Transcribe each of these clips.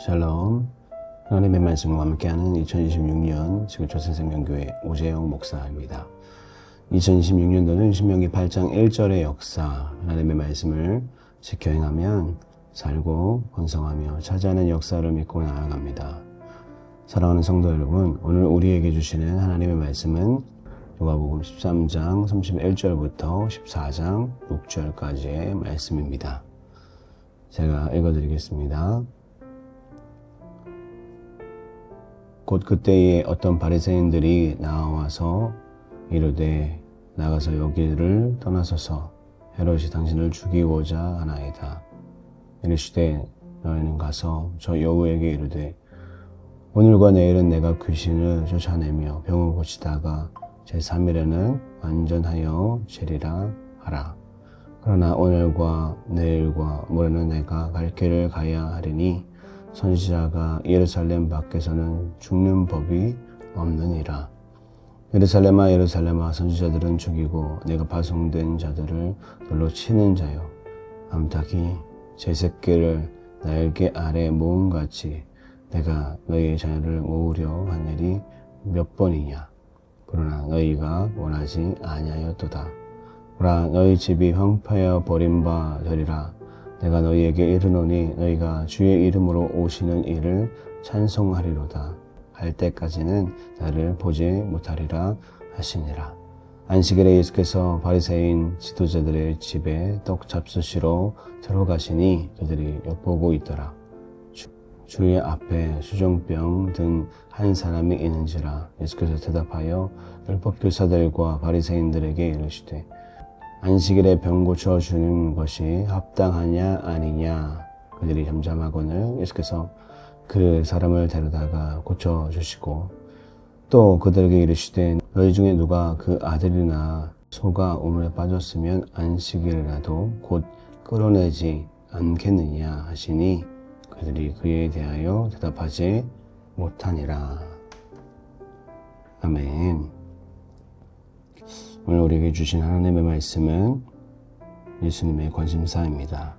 샬롬. 하나님의 말씀과 함께하는 2026년 지구초생생명교회 오재영 목사입니다. 2026년도는 신명기 8장 1절의 역사, 하나님의 말씀을 지켜 행하면 살고 번성하며 차지하는 역사를 믿고 나아갑니다. 사랑하는 성도 여러분, 오늘 우리에게 주시는 하나님의 말씀은 누가복음 13장 31절부터 14장 6절까지의 말씀입니다. 제가 읽어드리겠습니다. 곧 그때에 어떤 바리새인들이 나와서 이르되 나가서 여기를 떠나소서 헤롯이 당신을 죽이고자 하나이다. 이르시되 너희는 가서 저 여우에게 이르되 오늘과 내일은 내가 귀신을 쫓아내며 병을 고치다가 제3일에는 완전하여 제리라 하라. 그러나 오늘과 내일과 모레는 내가 갈 길을 가야 하리니 선지자가 예루살렘 밖에서는 죽는 법이 없느니라. 예루살렘아 예루살렘아 선지자들은 죽이고 내가 파송된 자들을 돌로 치는 자요 암탉이 제 새끼를 날개 아래 모음같이 내가 너희의 자녀를 모으려 한 일이 몇 번이냐. 그러나 너희가 원하지 아니하였도다. 보라 너희 집이 황폐하여 버림바 되리라. 내가 너희에게 이르노니 너희가 주의 이름으로 오시는 이를 찬송하리로다. 할 때까지는 나를 보지 못하리라 하시니라. 안식일에 예수께서 바리새인 지도자들의 집에 떡 잡수시러 들어가시니 그들이 엿보고 있더라. 주의 앞에 수종병 든 한 사람이 있는지라. 예수께서 대답하여 율법교사들과 바리새인들에게 이르시되 안식일에 병 고쳐주는 것이 합당하냐 아니냐. 그들이 잠잠하거늘 예수께서 그 사람을 데려다가 고쳐주시고 또 그들에게 이르시되 너희 중에 누가 그 아들이나 소가 우물에 빠졌으면 안식일이라도 곧 끌어내지 않겠느냐 하시니 그들이 그에 대하여 대답하지 못하니라. 아멘. 오늘 우리에게 주신 하나님의 말씀은 예수님의 관심사입니다.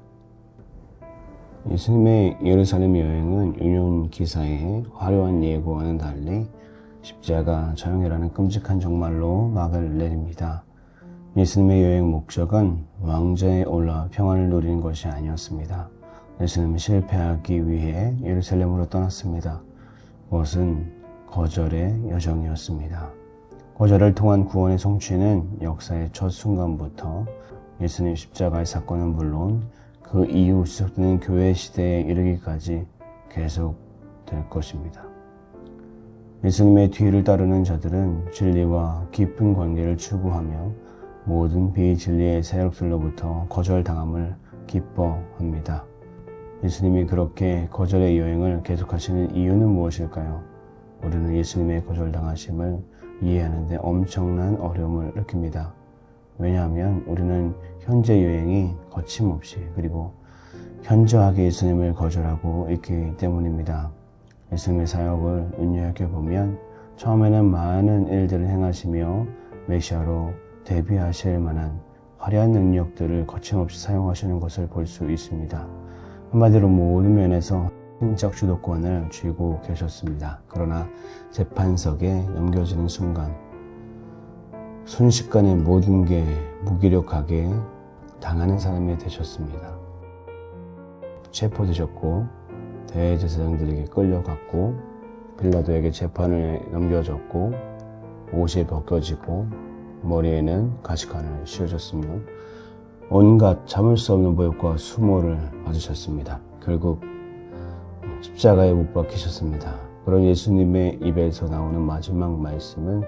예수님의 예루살렘 여행은 유년 기사의 화려한 예고와는 달리 십자가 처형이라는 끔찍한 종말로 막을 내립니다. 예수님의 여행 목적은 왕좌에 올라 평안을 누리는 것이 아니었습니다. 예수님은 실패하기 위해 예루살렘으로 떠났습니다. 그것은 거절의 여정이었습니다. 거절을 통한 구원의 성취는 역사의 첫 순간부터 예수님 십자가의 사건은 물론 그 이후 지속되는 교회 시대에 이르기까지 계속될 것입니다. 예수님의 뒤를 따르는 자들은 진리와 깊은 관계를 추구하며 모든 비진리의 세력들로부터 거절당함을 기뻐합니다. 예수님이 그렇게 거절의 여행을 계속하시는 이유는 무엇일까요? 우리는 예수님의 거절당하심을 이해하는 데 엄청난 어려움을 느낍니다. 왜냐하면 우리는 현재 여행이 거침없이 그리고 현저하게 예수님을 거절하고 있기 때문입니다. 예수님의 사역을 눈여겨보면 처음에는 많은 일들을 행하시며 메시아로 데뷔하실 만한 화려한 능력들을 거침없이 사용하시는 것을 볼 수 있습니다. 한마디로 모든 면에서 신적 주도권을 쥐고 계셨습니다. 그러나 재판석에 넘겨지는 순간 순식간에 모든 게 무기력하게 당하는 사람이 되셨습니다. 체포되셨고 대제사장들에게 끌려갔고 빌라도에게 재판을 넘겨졌고 옷이 벗겨지고 머리에는 가시관을 씌워졌으며 온갖 참을 수 없는 모욕과 수모를 받으셨습니다. 결국 십자가에 못 박히셨습니다. 그런 예수님의 입에서 나오는 마지막 말씀은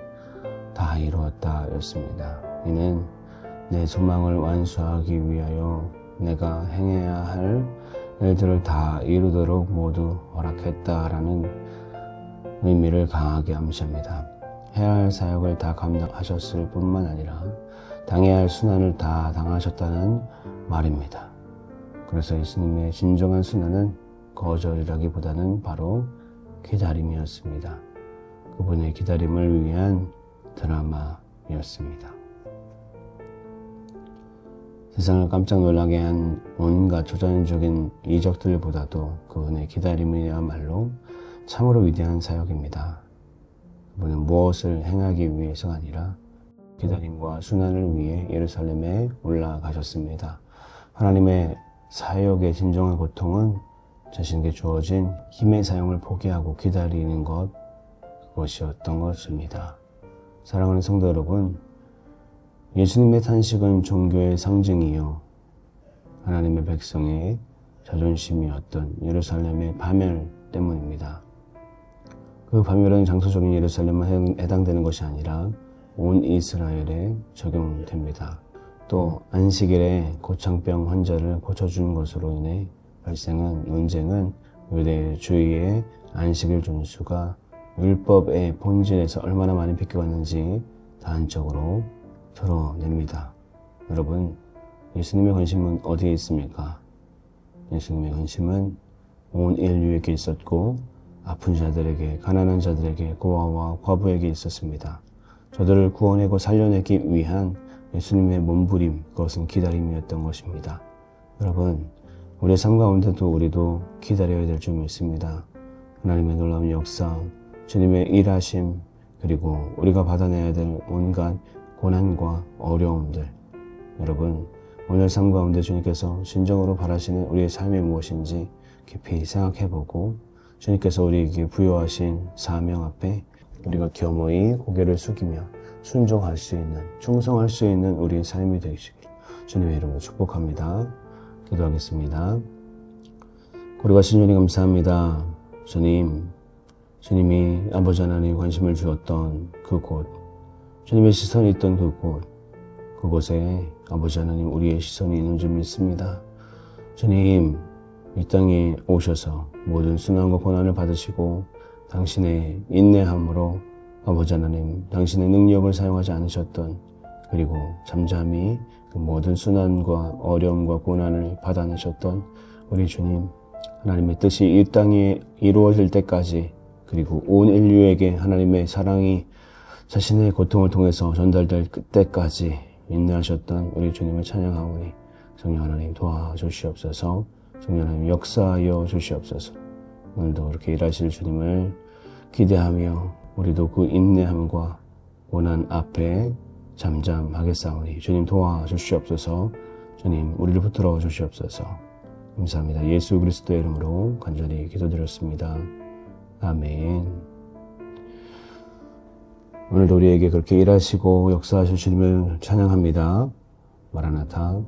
다 이루었다 였습니다. 이는 내 소망을 완수하기 위하여 내가 행해야 할 일들을 다 이루도록 모두 허락했다라는 의미를 강하게 암시합니다. 해야 할 사역을 다 감당하셨을 뿐만 아니라 당해야 할 순환을 다 당하셨다는 말입니다. 그래서 예수님의 진정한 순환은 거절이라기보다는 바로 기다림이었습니다. 그분의 기다림을 위한 드라마였습니다. 세상을 깜짝 놀라게 한 온갖 초자연적인 이적들보다도 그분의 기다림이야말로 참으로 위대한 사역입니다. 그분은 무엇을 행하기 위해서가 아니라 기다림과 순환을 위해 예루살렘에 올라가셨습니다. 하나님의 사역의 진정한 고통은 자신에게 주어진 힘의 사용을 포기하고 기다리는 그것이었던 것입니다. 사랑하는 성도 여러분, 예수님의 탄식은 종교의 상징이요 하나님의 백성의 자존심이었던 예루살렘의 파멸 때문입니다. 그 파멸은 장소적인 예루살렘만 해당되는 것이 아니라 온 이스라엘에 적용됩니다. 또 안식일에 고창병 환자를 고쳐준 것으로 인해 발생한 논쟁은 유대주의의 안식일 준수가 율법의 본질에서 얼마나 많이 비껴갔는지 단적으로 드러냅니다. 여러분, 예수님의 관심은 어디에 있습니까? 예수님의 관심은 온 인류에게 있었고 아픈 자들에게, 가난한 자들에게, 고아와 과부에게 있었습니다. 저들을 구원하고 살려내기 위한 예수님의 몸부림, 그것은 기다림이었던 것입니다. 여러분, 우리의 삶 가운데도 우리도 기다려야 될 점이 있습니다. 하나님의 놀라운 역사, 주님의 일하심, 그리고 우리가 받아내야 될 온갖 고난과 어려움들. 여러분, 오늘 삶 가운데 주님께서 진정으로 바라시는 우리의 삶이 무엇인지 깊이 생각해보고 주님께서 우리에게 부여하신 사명 앞에 우리가 겸허히 고개를 숙이며 순종할 수 있는, 충성할 수 있는 우리의 삶이 되시길 주님의 이름으로 축복합니다. 기도하겠습니다. 거룩하신 주님 감사합니다. 주님이 아버지 하나님 관심을 주었던 그곳, 주님의 시선이 있던 그곳에 아버지 하나님 우리의 시선이 있는 줄 믿습니다. 주님, 이 땅에 오셔서 모든 순환과 고난을 받으시고 당신의 인내함으로 아버지 하나님 당신의 능력을 사용하지 않으셨던, 그리고 잠잠히 그 모든 순환과 어려움과 고난을 받아내셨던 우리 주님, 하나님의 뜻이 이 땅에 이루어질 때까지, 그리고 온 인류에게 하나님의 사랑이 자신의 고통을 통해서 전달될 그때까지 인내하셨던 우리 주님을 찬양하오니 성령 하나님 도와주시옵소서. 성령 하나님 역사하여 주시옵소서. 오늘도 그렇게 일하실 주님을 기대하며 우리도 그 인내함과 고난 앞에 잠잠하겠사오니 주님 도와주시옵소서. 주님 우리를 붙들어 주시옵소서. 감사합니다. 예수 그리스도의 이름으로 간절히 기도드렸습니다. 아멘. 오늘도 우리에게 그렇게 일하시고 역사하실 주님을 찬양합니다. 마라나타.